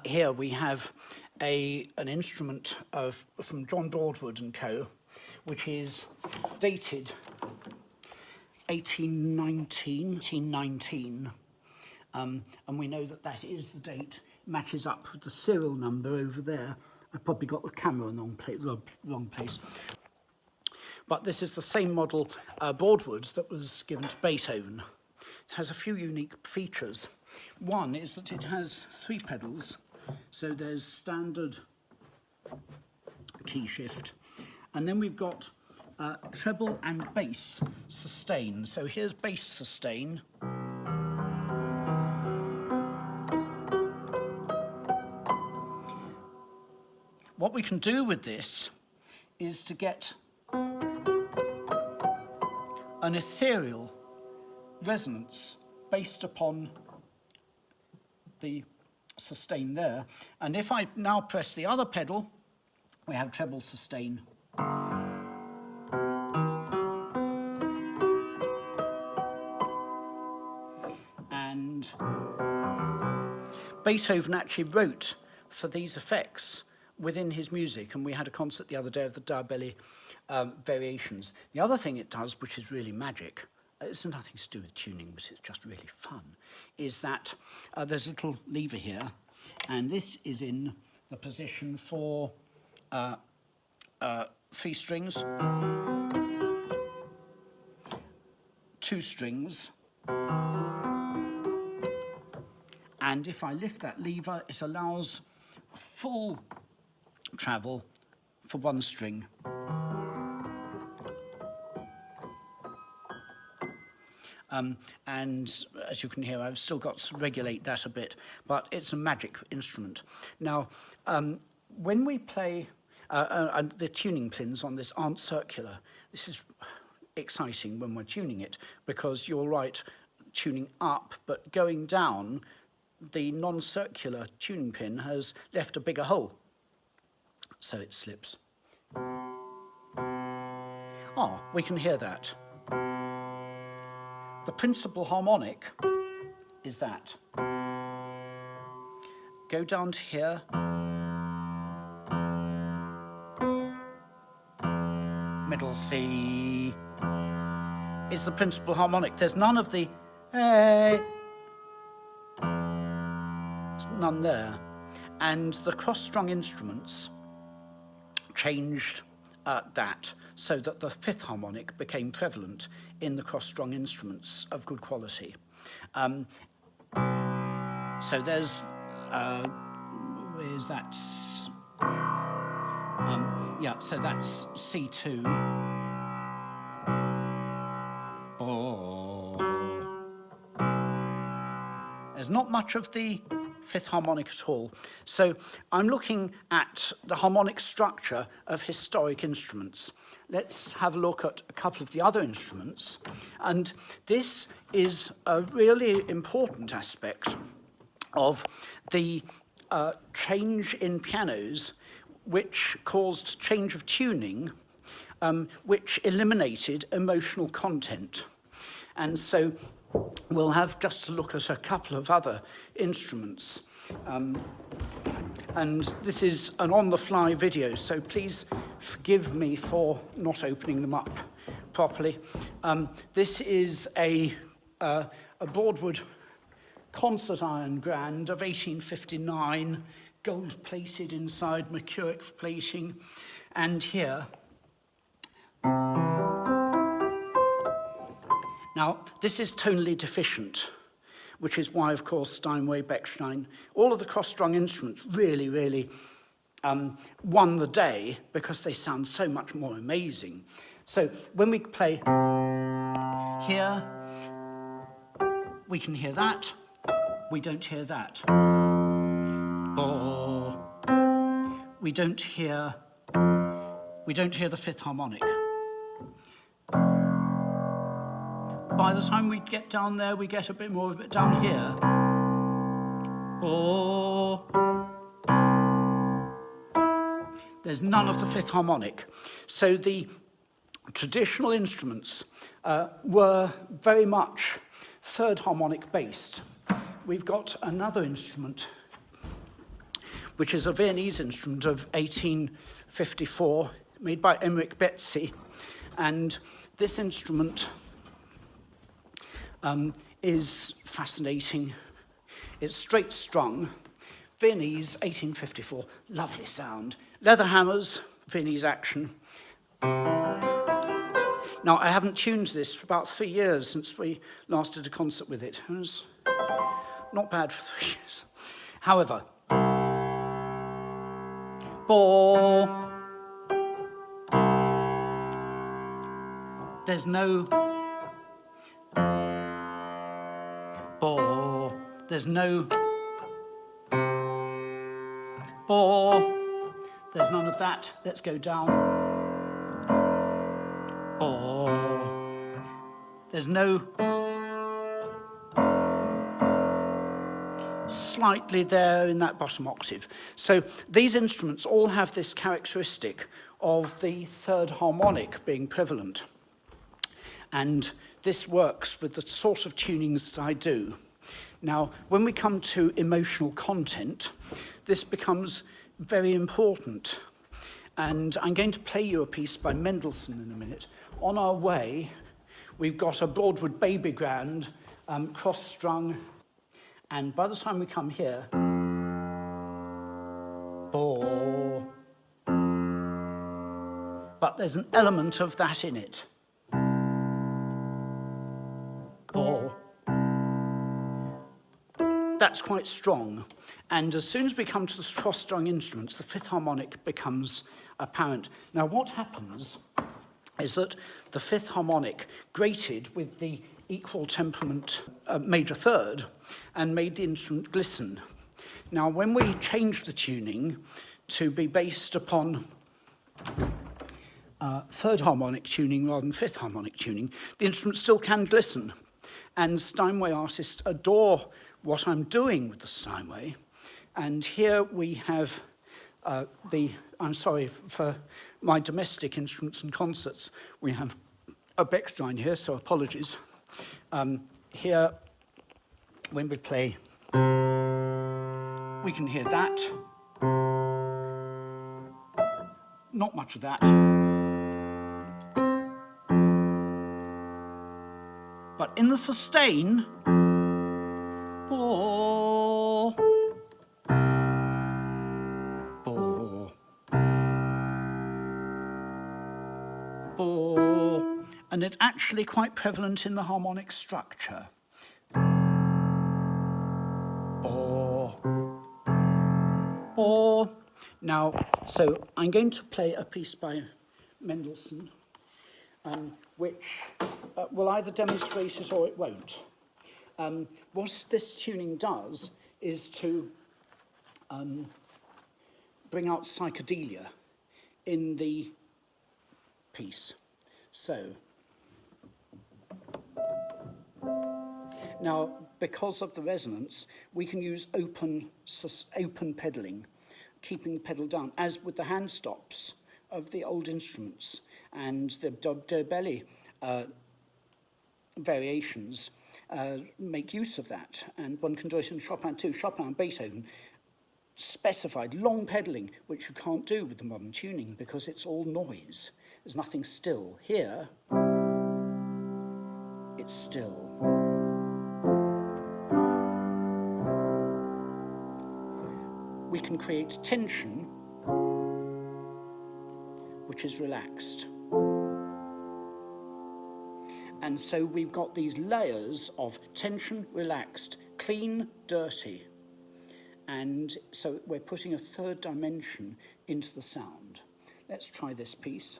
here we have an instrument from John Broadwood and Co., which is dated 1819, and we know that that is the date, matches up with the serial number over there. I probably got the camera in the wrong place. But this is the same model, Broadwood, that was given to Beethoven. It has a few unique features. One is that it has 3 pedals, so there's standard key shift, and then we've got treble and bass sustain. So here's bass sustain. What we can do with this is to get an ethereal resonance based upon the sustain there. And if I now press the other pedal, we have treble sustain. And Beethoven actually wrote for these effects within his music, and we had a concert the other day of the Diabelli variations. The other thing it does, which is really magic, it's nothing to do with tuning, but it's just really fun, is that there's a little lever here, and this is in the position for 3 strings, 2 strings, and if I lift that lever, it allows full travel for 1 string. And as you can hear, I've still got to regulate that a bit, but it's a magic instrument. Now, when we play, and the tuning pins on this aren't circular. This is exciting when we're tuning it, because you're right, tuning up, but going down, the non-circular tuning pin has left a bigger hole, so it slips. Ah, we can hear that. The principal harmonic is that. Go down to here. Middle C is the principal harmonic. There's none of the hey. There's none there. And the cross-strung instruments changed that, so that the 5th harmonic became prevalent in the cross-strung instruments of good quality. So there's, where's that? Yeah, so that's C2. Oh. There's not much of the 5th harmonic at all. So I'm looking at the harmonic structure of historic instruments. Let's have a look at a couple of the other instruments. And this is a really important aspect of the change in pianos, which caused change of tuning, which eliminated emotional content. And so we'll have just to look at a couple of other instruments. And this is an on-the-fly video, so please forgive me for not opening them up properly. This is a Broadwood concert iron grand of 1859, gold-plated inside, mercuric plating, and here. Now, this is tonally deficient, which is why, of course, Steinway, Bechstein, all of the cross-strung instruments really won the day because they sound so much more amazing. So when we play here, we can hear that. We don't hear that. Oh. We don't hear the 5th harmonic. By the time we get down there, we get a bit more of it down here. Oh. There's none of the 5th harmonic. So the traditional instruments were very much 3rd harmonic based. We've got another instrument which is a Viennese instrument of 1854, made by Emerich Betsy. And this instrument is fascinating. It's straight strung, Viennese, 1854, lovely sound. Leather hammers, Viennese action. Now, I haven't tuned this for about 3 years since we last did a concert with it. It was not bad for 3 years. However, bo, there's no bo, there's no bo, there's none of that. Let's go down. Bo, there's no slightly there in that bottom octave. So these instruments all have this characteristic of the third harmonic being prevalent. And this works with the sort of tunings that I do. Now, when we come to emotional content, this becomes very important. And I'm going to play you a piece by Mendelssohn in a minute. On our way, we've got a Broadwood baby grand, cross-strung, and by the time we come here, bo, but there's an element of that in it. Bo. That's quite strong. And as soon as we come to the cross-strung instruments, the fifth harmonic becomes apparent. Now, what happens is that the fifth harmonic grated with the equal temperament major third and made the instrument glisten. Now, when we change the tuning to be based upon third harmonic tuning rather than fifth harmonic tuning, the instrument still can glisten. And Steinway artists adore what I'm doing with the Steinway. And here we have I'm sorry, for my domestic instruments and concerts, we have a Bechstein here, so apologies. Here, when we play, we can hear that. Not much of that. But in the sustain, bo, bo, bo, and it's actually quite prevalent in the harmonic structure. Bo, bo. Now, so I'm going to play a piece by Mendelssohn, which will either demonstrate it or it won't. What this tuning does is to bring out psychedelia in the piece. So, now, because of the resonance, we can use open pedalling, keeping the pedal down, as with the hand stops of the old instruments and the Dobelli variations make use of that. And one can do it in Chopin too. Chopin and Beethoven specified long pedalling, which you can't do with the modern tuning because it's all noise. There's nothing still. Here, it's still. We can create tension, which is relaxed. And so we've got these layers of tension, relaxed, clean, dirty. And so we're putting a third dimension into the sound. Let's try this piece.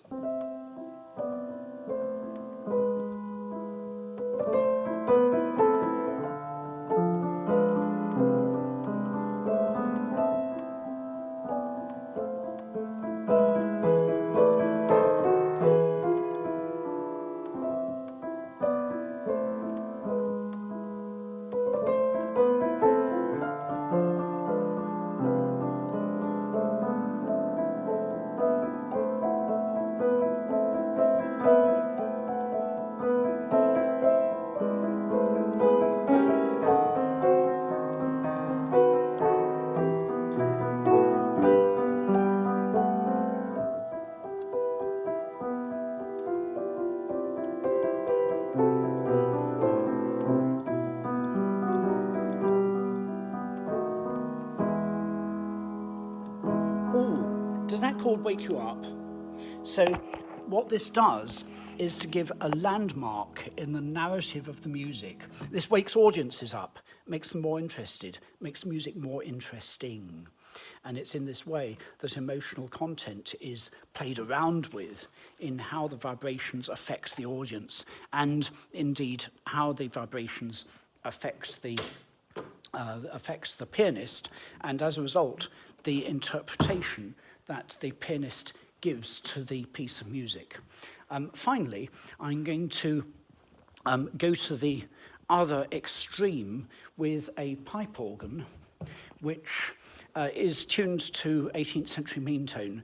Does that chord wake you up? So what this does is to give a landmark in the narrative of the music. This wakes audiences up, makes them more interested, makes the music more interesting. And it's in this way that emotional content is played around with in how the vibrations affect the audience, and indeed how the vibrations affects the pianist, and as a result, the interpretation that the pianist gives to the piece of music. Finally, I'm going to go to the other extreme with a pipe organ, which is tuned to 18th century Meantone.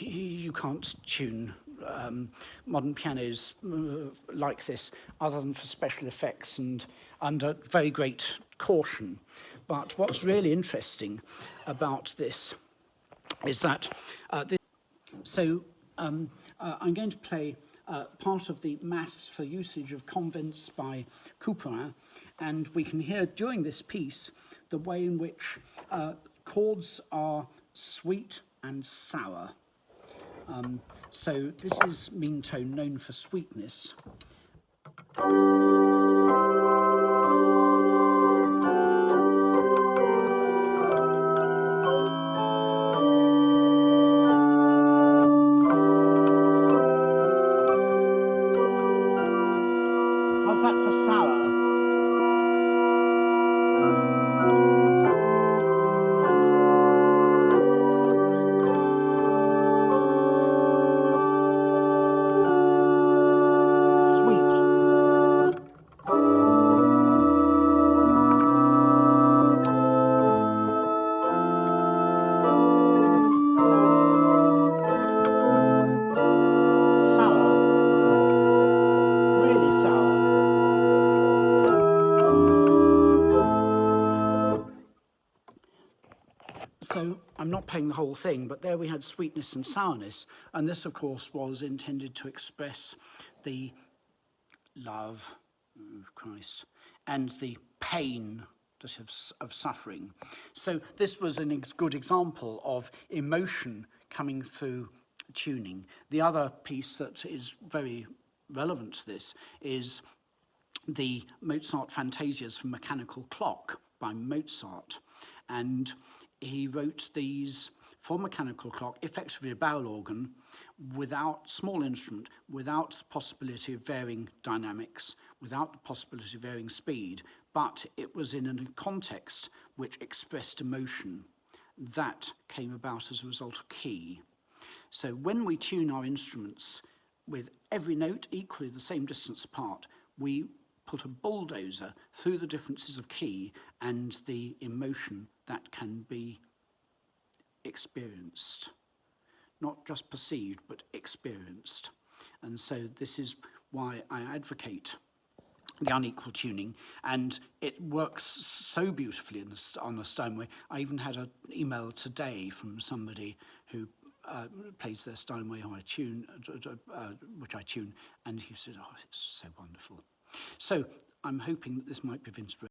You can't tune modern pianos like this other than for special effects and under very great caution. But what's really interesting about this is that I'm going to play part of the Mass for Usage of Convents by Couperin, and we can hear during this piece the way in which chords are sweet and sour. So this is Meantone, known for sweetness. How's that for sour? So I'm not playing the whole thing, but there we had sweetness and sourness, and this, of course, was intended to express the love of Christ and the pain of suffering. So this was a good example of emotion coming through tuning. The other piece that is very relevant to this is the Mozart Fantasias for Mechanical Clock by Mozart, and he wrote these for mechanical clock, effectively a barrel organ, without small instrument, without the possibility of varying dynamics, without the possibility of varying speed, but it was in a context which expressed emotion. That came about as a result of key. So when we tune our instruments with every note equally the same distance apart, we put a bulldozer through the differences of key and the emotion that can be experienced. Not just perceived, but experienced. And so this is why I advocate the unequal tuning, and it works so beautifully on the Steinway. I even had an email today from somebody who plays their Steinway, who I tune, which I tune, and he said, "Oh, it's so wonderful." So I'm hoping that this might be of inspiration.